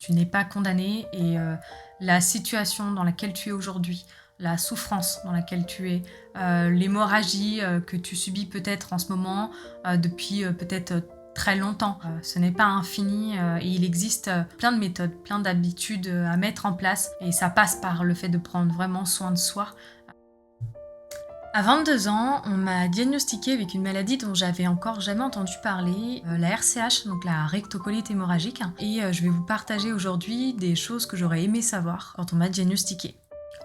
Tu n'es pas condamné et la situation dans laquelle tu es aujourd'hui, la souffrance dans laquelle tu es, l'hémorragie que tu subis peut-être en ce moment depuis peut-être très longtemps. Ce n'est pas infini et il existe plein de méthodes, plein d'habitudes à mettre en place et ça passe par le fait de prendre vraiment soin de soi. À 22 ans, on m'a diagnostiquée avec une maladie dont j'avais encore jamais entendu parler, la RCH, donc la rectocolite hémorragique. Et je vais vous partager aujourd'hui des choses que j'aurais aimé savoir quand on m'a diagnostiquée.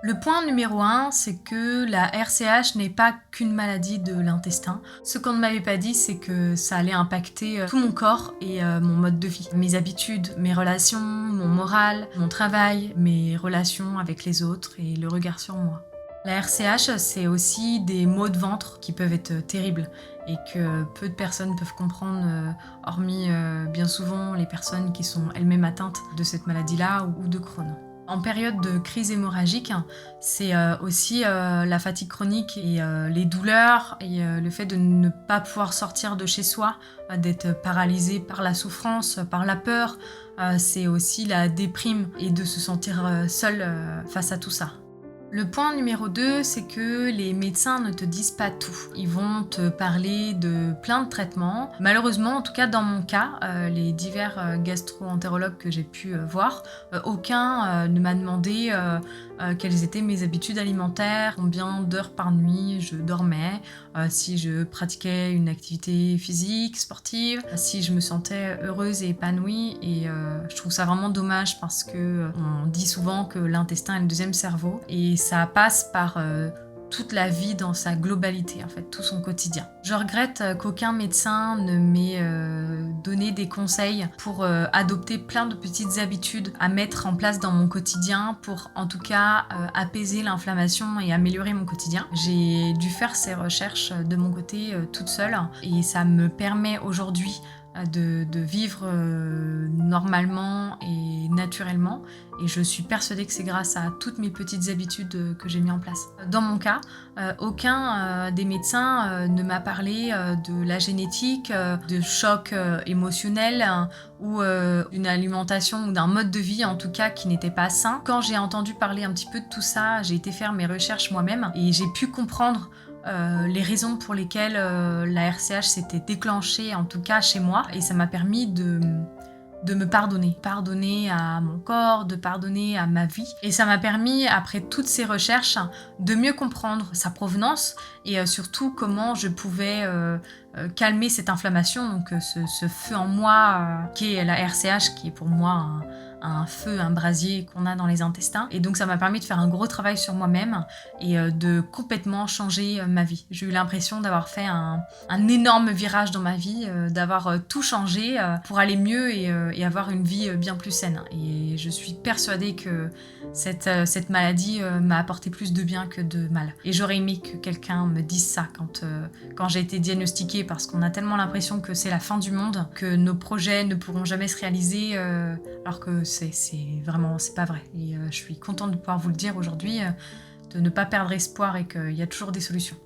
Le point numéro 1, c'est que la RCH n'est pas qu'une maladie de l'intestin. Ce qu'on ne m'avait pas dit, c'est que ça allait impacter tout mon corps et mon mode de vie. Mes habitudes, mes relations, mon moral, mon travail, mes relations avec les autres et le regard sur moi. La RCH, c'est aussi des maux de ventre qui peuvent être terribles et que peu de personnes peuvent comprendre, hormis bien souvent les personnes qui sont elles-mêmes atteintes de cette maladie-là ou de Crohn. En période de crise hémorragique, c'est aussi la fatigue chronique et les douleurs et le fait de ne pas pouvoir sortir de chez soi, d'être paralysé par la souffrance, par la peur. C'est aussi la déprime et de se sentir seul face à tout ça. Le point numéro 2, c'est que les médecins ne te disent pas tout. Ils vont te parler de plein de traitements. Malheureusement, en tout cas dans mon cas, les divers gastro-entérologues que j'ai pu voir, aucun ne m'a demandé quelles étaient mes habitudes alimentaires, combien d'heures par nuit je dormais, si je pratiquais une activité physique, sportive, si je me sentais heureuse et épanouie. Et je trouve ça vraiment dommage parce que on dit souvent que l'intestin est le deuxième cerveau et ça passe par toute la vie dans sa globalité, en fait, tout son quotidien. Je regrette qu'aucun médecin ne m'ait donné des conseils pour adopter plein de petites habitudes à mettre en place dans mon quotidien pour, en tout cas, apaiser l'inflammation et améliorer mon quotidien. J'ai dû faire ces recherches de mon côté toute seule et ça me permet aujourd'hui de vivre normalement et naturellement. Et je suis persuadée que c'est grâce à toutes mes petites habitudes que j'ai mis en place. Dans mon cas, aucun des médecins ne m'a parlé de la génétique, de choc émotionnel ou d'une alimentation ou d'un mode de vie en tout cas qui n'était pas sain. Quand j'ai entendu parler un petit peu de tout ça, j'ai été faire mes recherches moi-même et j'ai pu comprendre les raisons pour lesquelles la RCH s'était déclenchée, en tout cas chez moi, et ça m'a permis de me pardonner à mon corps, de pardonner à ma vie. Et ça m'a permis, après toutes ces recherches, de mieux comprendre sa provenance et surtout comment je pouvais calmer cette inflammation, donc ce feu en moi qui est la RCH, qui est pour moi un feu, un brasier qu'on a dans les intestins. Et donc ça m'a permis de faire un gros travail sur moi-même et de complètement changer ma vie. J'ai eu l'impression d'avoir fait un énorme virage dans ma vie, d'avoir tout changé pour aller mieux et avoir une vie bien plus saine. Et je suis persuadée que cette maladie m'a apporté plus de bien que de mal. Et j'aurais aimé que quelqu'un me dise ça quand j'ai été diagnostiquée, parce qu'on a tellement l'impression que c'est la fin du monde, que nos projets ne pourront jamais se réaliser, alors que c'est pas vrai. Et je suis contente de pouvoir vous le dire aujourd'hui, de ne pas perdre espoir et qu'il y a toujours des solutions.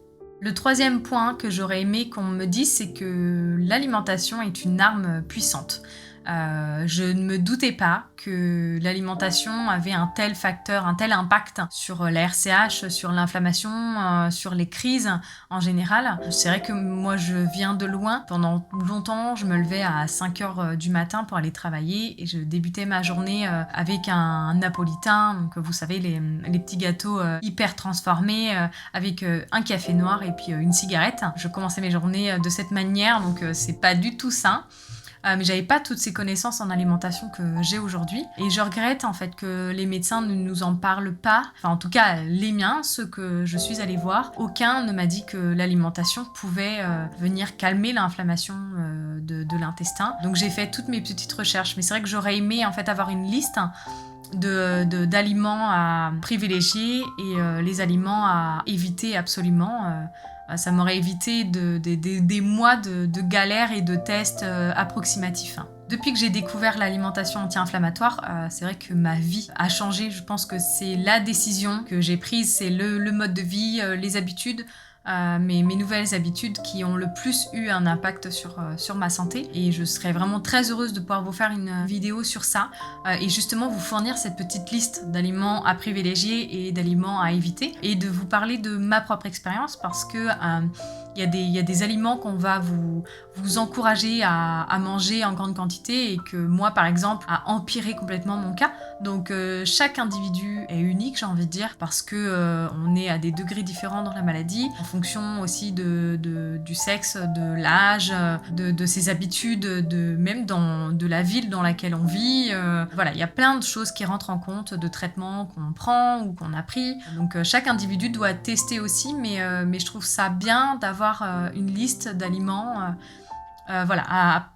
Le troisième point que j'aurais aimé qu'on me dise, c'est que l'alimentation est une arme puissante. Je ne me doutais pas que l'alimentation avait un tel facteur, un tel impact sur la RCH, sur l'inflammation, sur les crises en général. C'est vrai que moi je viens de loin. Pendant longtemps, je me levais à 5h du matin pour aller travailler et je débutais ma journée avec un napolitain, donc vous savez les petits gâteaux hyper transformés avec un café noir et puis une cigarette. Je commençais mes journées de cette manière, donc c'est pas du tout sain. Mais j'avais pas toutes ces connaissances en alimentation que j'ai aujourd'hui. Et je regrette en fait que les médecins ne nous en parlent pas. Enfin, en tout cas, les miens, ceux que je suis allée voir, aucun ne m'a dit que l'alimentation pouvait venir calmer l'inflammation de l'intestin. Donc j'ai fait toutes mes petites recherches. Mais c'est vrai que j'aurais aimé en fait avoir une liste d'aliments à privilégier et les aliments à éviter absolument. Ça m'aurait évité des mois de galères et de tests approximatifs. Depuis que j'ai découvert l'alimentation anti-inflammatoire, c'est vrai que ma vie a changé. Je pense que c'est la décision que j'ai prise, c'est le mode de vie, les habitudes mes nouvelles habitudes qui ont le plus eu un impact sur ma santé. Et je serais vraiment très heureuse de pouvoir vous faire une vidéo sur ça et justement vous fournir cette petite liste d'aliments à privilégier et d'aliments à éviter et de vous parler de ma propre expérience parce que il y a des aliments qu'on va vous encourager à manger en grande quantité et que moi, par exemple, a empiré complètement mon cas. Donc, chaque individu est unique, j'ai envie de dire, parce que on est à des degrés différents dans la maladie, en fonction aussi du sexe, de l'âge, de ses habitudes, même de la ville dans laquelle on vit. Voilà, il y a plein de choses qui rentrent en compte, de traitements qu'on prend ou qu'on a pris. Donc, chaque individu doit tester aussi, mais je trouve ça bien d'avoir une liste d'aliments voilà,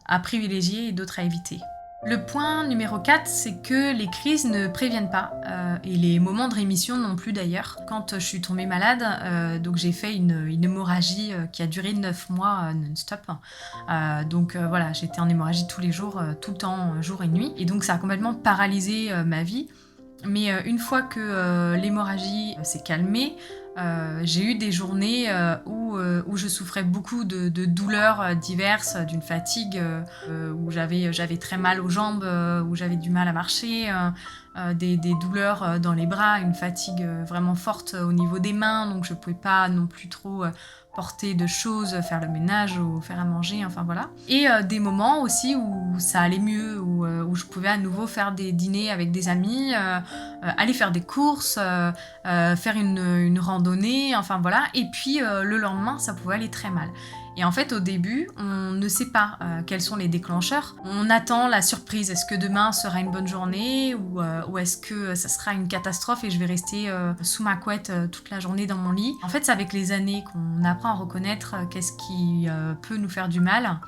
à privilégier et d'autres à éviter. Le point numéro 4, c'est que les crises ne préviennent pas, et les moments de rémission non plus d'ailleurs. Quand je suis tombée malade, donc j'ai fait une hémorragie qui a duré 9 mois non-stop. Donc voilà, j'étais en hémorragie tous les jours, tout le temps, jour et nuit. Et donc ça a complètement paralysé ma vie. Mais une fois que l'hémorragie s'est calmée, j'ai eu des journées où je souffrais beaucoup de douleurs diverses, d'une fatigue, où j'avais très mal aux jambes, où j'avais du mal à marcher, des douleurs dans les bras, une fatigue vraiment forte au niveau des mains, donc je ne pouvais pas non plus trop porter de choses, faire le ménage ou faire à manger, enfin voilà. Et des moments aussi où ça allait mieux, où je pouvais à nouveau faire des dîners avec des amis, aller faire des courses, faire une randonnée, enfin voilà. Et puis le lendemain, ça pouvait aller très mal. Et en fait, au début, on ne sait pas quels sont les déclencheurs. On attend la surprise. Est-ce que demain sera une bonne journée ou est-ce que ça sera une catastrophe et je vais rester sous ma couette toute la journée dans mon lit. En fait, c'est avec les années qu'on apprend à reconnaître qu'est-ce qui peut nous faire du mal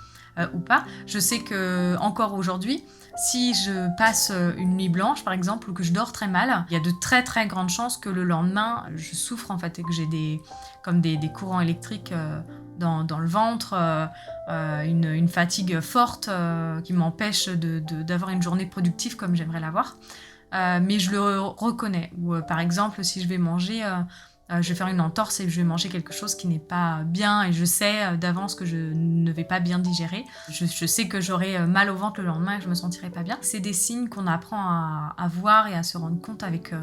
ou pas. Je sais que encore aujourd'hui, si je passe une nuit blanche, par exemple, ou que je dors très mal, il y a de très très grandes chances que le lendemain, je souffre en fait et que j'ai des courants électriques dans le ventre, une fatigue forte qui m'empêche d'avoir une journée productive comme j'aimerais l'avoir. Mais je le reconnais. Ou par exemple, si je vais manger... je vais faire une entorse et je vais manger quelque chose qui n'est pas bien et je sais d'avance que je ne vais pas bien digérer. Je sais que j'aurai mal au ventre le lendemain et que je me sentirai pas bien. C'est des signes qu'on apprend à voir et à se rendre compte avec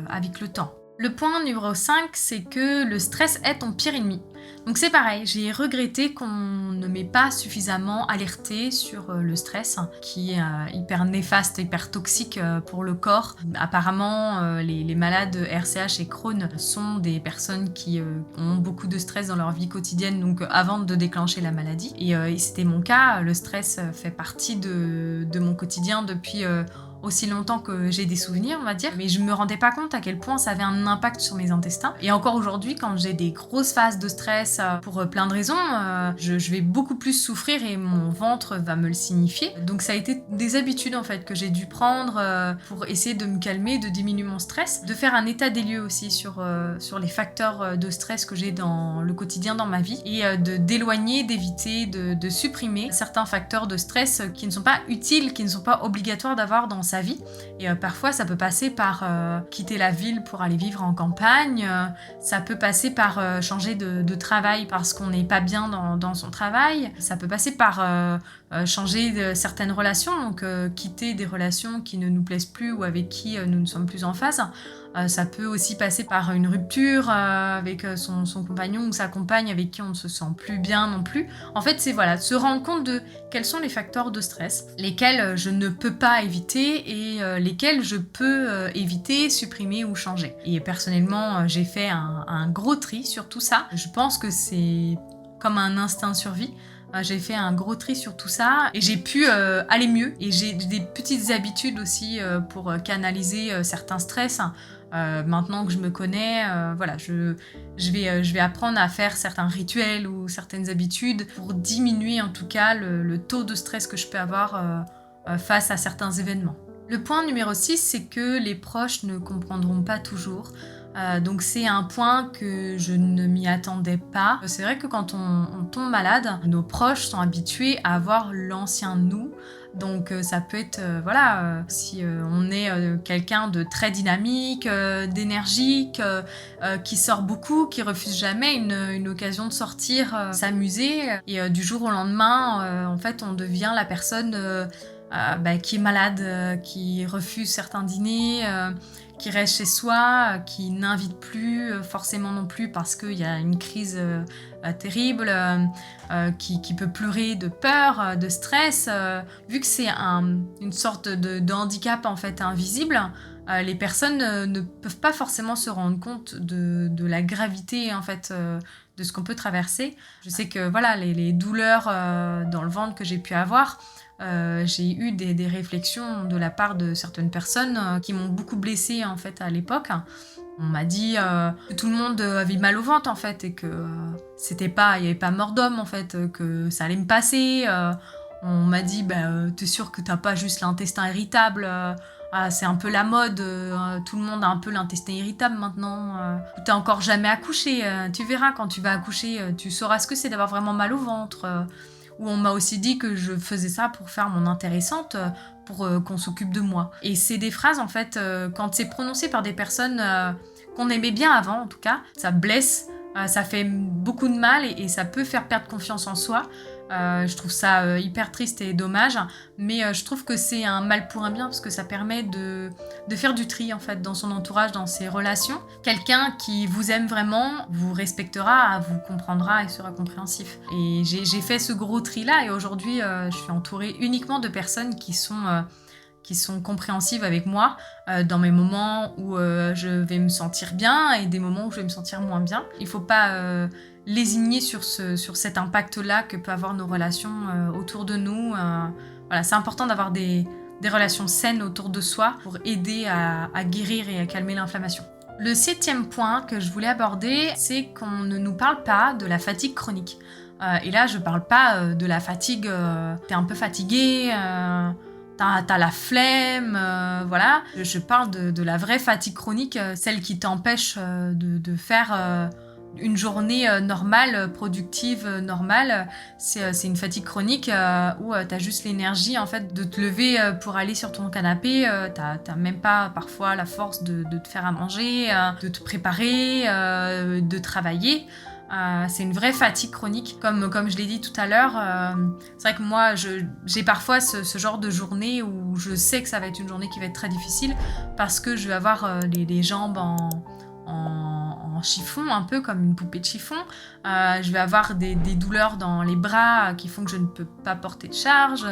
le temps. Le point numéro 5, c'est que le stress est ton pire ennemi. Donc c'est pareil, j'ai regretté qu'on ne m'ait pas suffisamment alerté sur le stress, qui est hyper néfaste, hyper toxique pour le corps. Apparemment, les malades RCH et Crohn sont des personnes qui ont beaucoup de stress dans leur vie quotidienne, donc avant de déclencher la maladie. Et c'était mon cas, le stress fait partie de mon quotidien depuis... aussi longtemps que j'ai des souvenirs, on va dire, mais je me rendais pas compte à quel point ça avait un impact sur mes intestins. Et encore aujourd'hui, quand j'ai des grosses phases de stress pour plein de raisons, je vais beaucoup plus souffrir et mon ventre va me le signifier. Donc ça a été des habitudes en fait que j'ai dû prendre pour essayer de me calmer, de diminuer mon stress, de faire un état des lieux aussi sur les facteurs de stress que j'ai dans le quotidien dans ma vie et d'éloigner, d'éviter, de supprimer certains facteurs de stress qui ne sont pas utiles, qui ne sont pas obligatoires d'avoir dans sa vie. Et parfois, ça peut passer par quitter la ville pour aller vivre en campagne. Ça peut passer par changer de travail parce qu'on n'est pas bien dans son travail. Ça peut passer par changer certaines relations, donc quitter des relations qui ne nous plaisent plus ou avec qui nous ne sommes plus en phase. Ça peut aussi passer par une rupture avec son compagnon ou sa compagne avec qui on ne se sent plus bien non plus. En fait, c'est voilà, se rendre compte de quels sont les facteurs de stress, lesquels je ne peux pas éviter et lesquels je peux éviter, supprimer ou changer. Et personnellement, j'ai fait un gros tri sur tout ça. Je pense que c'est comme un instinct de survie. J'ai fait un gros tri sur tout ça et j'ai pu aller mieux. Et j'ai des petites habitudes aussi pour canaliser certains stress. Maintenant que je me connais, voilà, je vais apprendre à faire certains rituels ou certaines habitudes pour diminuer en tout cas le taux de stress que je peux avoir face à certains événements. Le point numéro 6, c'est que les proches ne comprendront pas toujours. Donc c'est un point que je ne m'y attendais pas. C'est vrai que quand on tombe malade, nos proches sont habitués à voir l'ancien nous Donc ça peut être, si on est quelqu'un de très dynamique, d'énergique, qui sort beaucoup, qui refuse jamais une occasion de sortir, s'amuser et du jour au lendemain, en fait, on devient la personne, qui est malade, qui refuse certains dîners, qui reste chez soi, qui n'invite plus, forcément non plus parce qu'il y a une crise, terrible, qui peut pleurer de peur, de stress. Vu que c'est une sorte de handicap en fait invisible, les personnes ne peuvent pas forcément se rendre compte de la gravité en fait de ce qu'on peut traverser. Je sais que voilà les douleurs dans le ventre que j'ai pu avoir, j'ai eu des réflexions de la part de certaines personnes qui m'ont beaucoup blessée en fait à l'époque. On m'a dit que tout le monde avait mal au ventre en fait et que il y avait pas mort d'homme en fait, que ça allait me passer. On m'a dit t'es sûr que t'as pas juste l'intestin irritable, c'est un peu la mode, tout le monde a un peu l'intestin irritable maintenant. T'as encore jamais accouché, tu verras quand tu vas accoucher, tu sauras ce que c'est d'avoir vraiment mal au ventre. Où on m'a aussi dit que je faisais ça pour faire mon intéressante, pour qu'on s'occupe de moi. Et c'est des phrases, en fait, quand c'est prononcé par des personnes qu'on aimait bien avant, en tout cas, ça blesse, ça fait beaucoup de mal et ça peut faire perdre confiance en soi. Je trouve ça hyper triste et dommage, mais je trouve que c'est un mal pour un bien parce que ça permet de faire du tri en fait dans son entourage, dans ses relations. Quelqu'un qui vous aime vraiment vous respectera, vous comprendra et sera compréhensif. Et j'ai fait ce gros tri là et aujourd'hui je suis entourée uniquement de personnes qui sont compréhensives avec moi dans mes moments où je vais me sentir bien et des moments où je vais me sentir moins bien. Il ne faut pas lésigner sur cet impact-là que peuvent avoir nos relations autour de nous. Voilà, c'est important d'avoir des relations saines autour de soi pour aider à guérir et à calmer l'inflammation. Le 7e point que je voulais aborder, c'est qu'on ne nous parle pas de la fatigue chronique. Et là, je parle pas de la fatigue, t'es un peu fatigué, t'as la flemme, voilà. Je parle de la vraie fatigue chronique, celle qui t'empêche de faire une journée normale, productive, normale. C'est une fatigue chronique où t'as juste l'énergie en fait de te lever pour aller sur ton canapé. T'as même pas parfois la force de te faire à manger, de te préparer, de travailler. C'est une vraie fatigue chronique. Comme je l'ai dit tout à l'heure, c'est vrai que moi, j'ai parfois ce genre de journée où je sais que ça va être une journée qui va être très difficile parce que je vais avoir les jambes en chiffon, un peu comme une poupée de chiffon. Je vais avoir des douleurs dans les bras qui font que je ne peux pas porter de charge,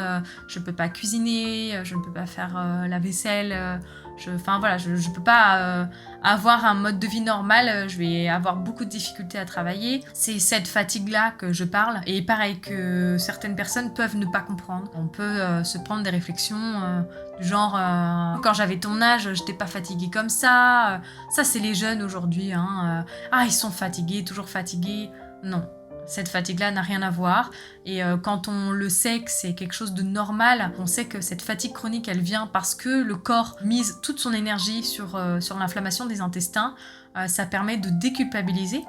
je ne peux pas cuisiner, je ne peux pas faire la vaisselle. Je ne peux pas avoir un mode de vie normal, je vais avoir beaucoup de difficultés à travailler. C'est cette fatigue-là que je parle. Et pareil que certaines personnes peuvent ne pas comprendre. On peut se prendre des réflexions du genre quand j'avais ton âge, j'étais pas fatiguée comme ça. Ça, c'est les jeunes aujourd'hui. Ils sont fatigués, toujours fatigués. Non. Cette fatigue-là n'a rien à voir et quand on le sait que c'est quelque chose de normal, on sait que cette fatigue chronique elle vient parce que le corps mise toute son énergie sur l'inflammation des intestins, ça permet de déculpabiliser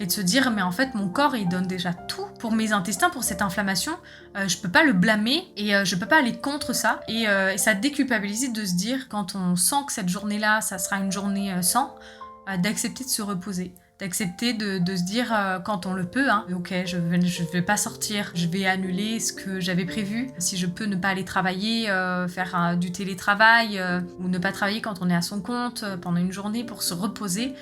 et de se dire mais en fait mon corps il donne déjà tout pour mes intestins, pour cette inflammation, je peux pas le blâmer et je peux pas aller contre ça et ça déculpabilise de se dire quand on sent que cette journée-là ça sera une journée sans, d'accepter de se reposer. D'accepter de se dire quand on le peut, ok, je vais pas sortir, je vais annuler ce que j'avais prévu. Si je peux ne pas aller travailler, faire du télétravail ou ne pas travailler quand on est à son compte pendant une journée pour se reposer,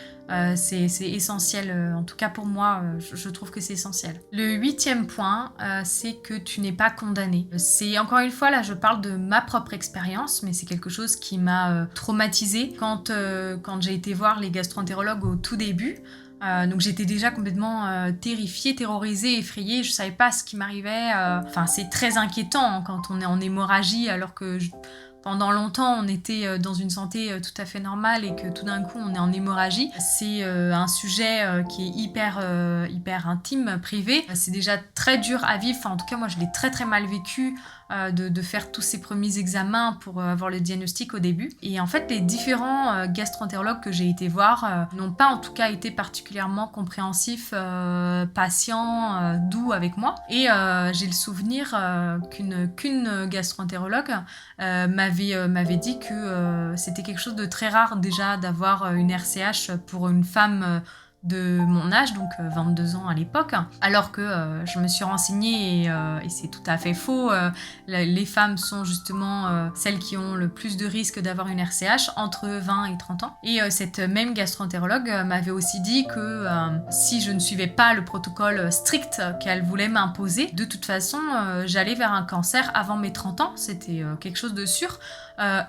c'est essentiel. En tout cas pour moi, je trouve que c'est essentiel. Le 8e point, c'est que tu n'es pas condamné. C'est encore une fois, là je parle de ma propre expérience, mais c'est quelque chose qui m'a traumatisée quand j'ai été voir les gastro-entérologues au tout début. Donc j'étais déjà complètement terrifiée, terrorisée, effrayée, je savais pas ce qui m'arrivait. C'est très inquiétant quand on est en hémorragie alors que pendant longtemps on était dans une santé tout à fait normale et que tout d'un coup on est en hémorragie, c'est un sujet qui est hyper intime, privé. C'est déjà très dur à vivre, enfin en tout cas moi je l'ai très très mal vécu de faire tous ces premiers examens pour avoir le diagnostic au début. Et en fait les différents gastro-entérologues que j'ai été voir n'ont pas en tout cas été particulièrement compréhensifs, patients, doux avec moi. Et j'ai le souvenir qu'une gastro-entérologue m'avait dit que c'était quelque chose de très rare déjà d'avoir une RCH pour une femme de mon âge, donc 22 ans à l'époque, alors que je me suis renseignée et c'est tout à fait faux. Les femmes sont justement celles qui ont le plus de risques d'avoir une RCH entre 20 et 30 ans. Et cette même gastro-entérologue m'avait aussi dit que si je ne suivais pas le protocole strict qu'elle voulait m'imposer, de toute façon j'allais vers un cancer avant mes 30 ans, c'était quelque chose de sûr.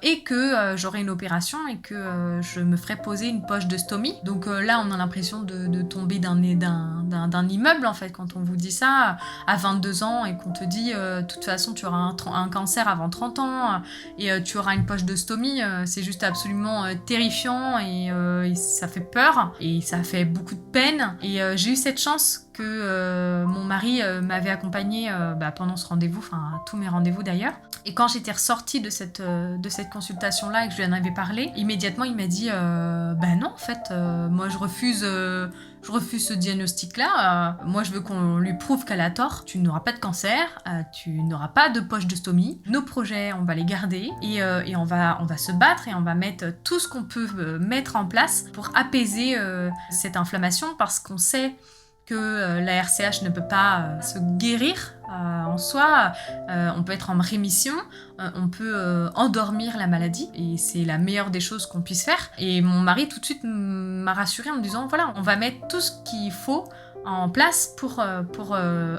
Et que j'aurais une opération et que je me ferais poser une poche de stomie. Donc là, on a l'impression de tomber d'un immeuble, en fait, quand on vous dit ça à 22 ans et qu'on te dit de toute façon, tu auras un cancer avant 30 ans et tu auras une poche de stomie. C'est juste absolument terrifiant et ça fait peur et ça fait beaucoup de peine. Et j'ai eu cette chance que mon mari m'avait accompagnée pendant ce rendez-vous, enfin à tous mes rendez-vous d'ailleurs. Et quand j'étais ressortie de cette consultation-là et que je lui en avais parlé, immédiatement il m'a dit non en fait, moi je refuse ce diagnostic-là. Moi je veux qu'on lui prouve qu'elle a tort. Tu n'auras pas de cancer, tu n'auras pas de poche de stomie. Nos projets, on va les garder et on va se battre et on va mettre tout ce qu'on peut mettre en place pour apaiser cette inflammation parce qu'on sait que la RCH ne peut pas se guérir en soi, on peut être en rémission, on peut endormir la maladie et c'est la meilleure des choses qu'on puisse faire. Et mon mari tout de suite m'a rassurée en me disant voilà, on va mettre tout ce qu'il faut en place pour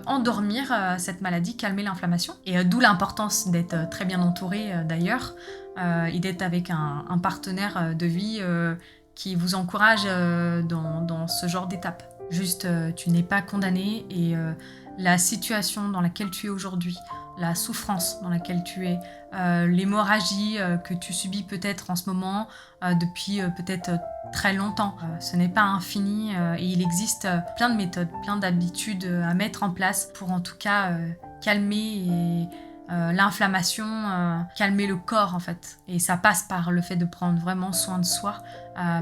endormir cette maladie, calmer l'inflammation. Et d'où l'importance d'être très bien entouré d'ailleurs et d'être avec un partenaire de vie qui vous encourage dans ce genre d'étape. Juste, tu n'es pas condamné et la situation dans laquelle tu es aujourd'hui, la souffrance dans laquelle tu es, l'hémorragie que tu subis peut-être en ce moment depuis peut-être très longtemps. Ce n'est pas infini et il existe plein de méthodes, plein d'habitudes à mettre en place pour en tout cas calmer l'inflammation, calmer le corps en fait. Et ça passe par le fait de prendre vraiment soin de soi,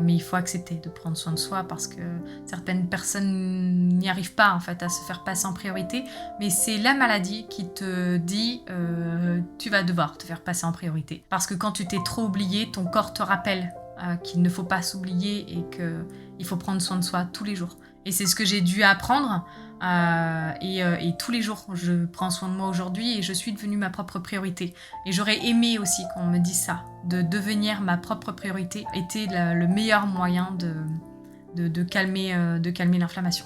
mais il faut accepter de prendre soin de soi parce que certaines personnes n'y arrivent pas en fait à se faire passer en priorité, mais c'est la maladie qui te dit tu vas devoir te faire passer en priorité. Parce que quand tu t'es trop oublié, ton corps te rappelle qu'il ne faut pas s'oublier et qu'il faut prendre soin de soi tous les jours. Et c'est ce que j'ai dû apprendre et tous les jours je prends soin de moi aujourd'hui et je suis devenue ma propre priorité. Et j'aurais aimé aussi qu'on me dise ça, de devenir ma propre priorité était le meilleur moyen de calmer l'inflammation.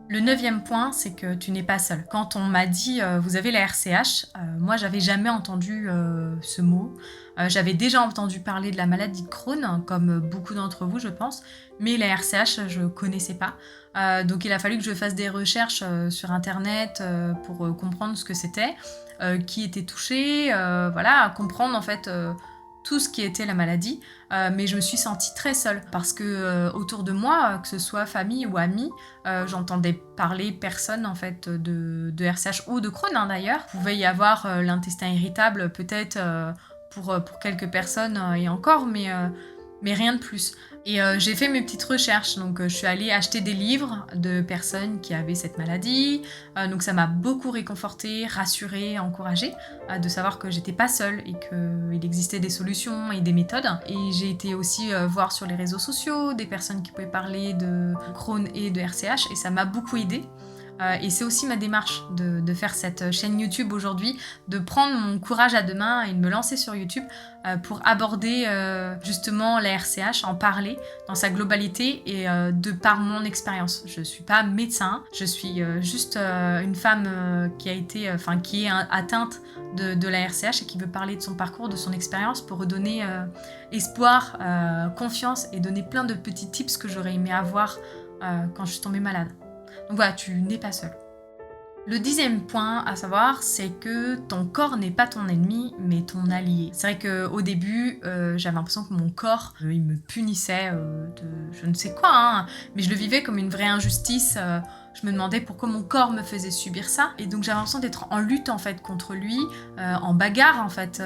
Le 9e point, c'est que tu n'es pas seule. Quand on m'a dit vous avez la RCH, moi j'avais jamais entendu ce mot. J'avais déjà entendu parler de la maladie de Crohn, comme beaucoup d'entre vous je pense, mais la RCH je connaissais pas. Donc il a fallu que je fasse des recherches sur internet pour comprendre ce que c'était, qui était touché, voilà, comprendre en fait tout ce qui était la maladie, mais je me suis sentie très seule parce que autour de moi, que ce soit famille ou amis, j'entendais parler personne en fait de RCH ou de Crohn d'ailleurs. Il pouvait y avoir l'intestin irritable peut-être pour quelques personnes et encore, mais rien de plus. Et j'ai fait mes petites recherches, donc je suis allée acheter des livres de personnes qui avaient cette maladie, donc ça m'a beaucoup réconfortée, rassurée, encouragée de savoir que j'étais pas seule et qu'il existait des solutions et des méthodes. Et j'ai été aussi voir sur les réseaux sociaux des personnes qui pouvaient parler de Crohn et de RCH et ça m'a beaucoup aidée. Et c'est aussi ma démarche de faire cette chaîne YouTube aujourd'hui, de prendre mon courage à deux mains et de me lancer sur YouTube pour aborder justement la RCH, en parler dans sa globalité et de par mon expérience. Je ne suis pas médecin, je suis juste une femme qui est atteinte de la RCH et qui veut parler de son parcours, de son expérience pour redonner espoir, confiance et donner plein de petits tips que j'aurais aimé avoir quand je suis tombée malade. Donc voilà, tu n'es pas seule. Le 10e point à savoir, c'est que ton corps n'est pas ton ennemi, mais ton allié. C'est vrai qu'au début, j'avais l'impression que mon corps, il me punissait de je ne sais quoi, hein, mais je le vivais comme une vraie injustice. Je me demandais pourquoi mon corps me faisait subir ça. Et donc j'avais l'impression d'être en lutte en fait contre lui, en bagarre en fait.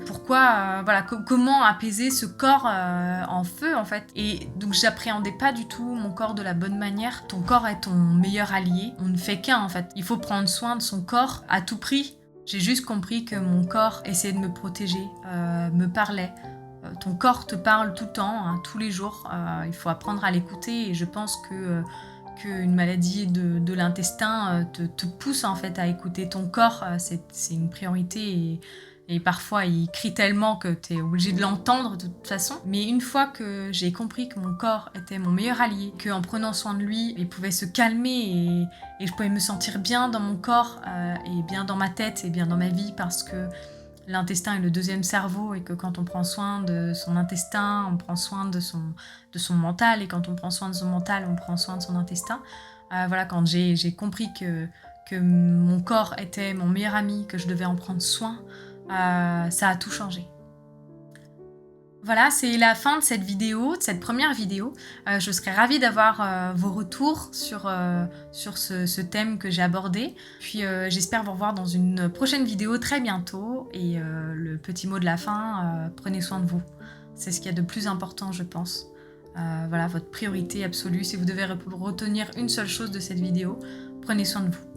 Pourquoi, voilà, comment apaiser ce corps en feu en fait. Et donc j'appréhendais pas du tout mon corps de la bonne manière. Ton corps est ton meilleur allié. On ne fait qu'un en fait. Il faut prendre soin de son corps à tout prix. J'ai juste compris que mon corps essayait de me protéger, me parlait. Ton corps te parle tout le temps, hein, tous les jours. Il faut apprendre à l'écouter et je pense qu'une maladie de l'intestin te pousse en fait à écouter ton corps. C'est une priorité et parfois il crie tellement que tu es obligé de l'entendre de toute façon. Mais une fois que j'ai compris que mon corps était mon meilleur allié, qu'en prenant soin de lui, il pouvait se calmer et je pouvais me sentir bien dans mon corps et bien dans ma tête et bien dans ma vie parce que l'intestin est le deuxième cerveau et que quand on prend soin de son intestin, on prend soin de son mental et quand on prend soin de son mental, on prend soin de son intestin. Voilà, quand j'ai compris que mon corps était mon meilleur ami, que je devais en prendre soin, ça a tout changé. Voilà, c'est la fin de cette vidéo, de cette première vidéo. Je serais ravie d'avoir vos retours sur ce thème que j'ai abordé. Puis j'espère vous revoir dans une prochaine vidéo très bientôt. Et le petit mot de la fin, prenez soin de vous. C'est ce qu'il y a de plus important, je pense. Voilà, votre priorité absolue. Si vous devez retenir une seule chose de cette vidéo, prenez soin de vous.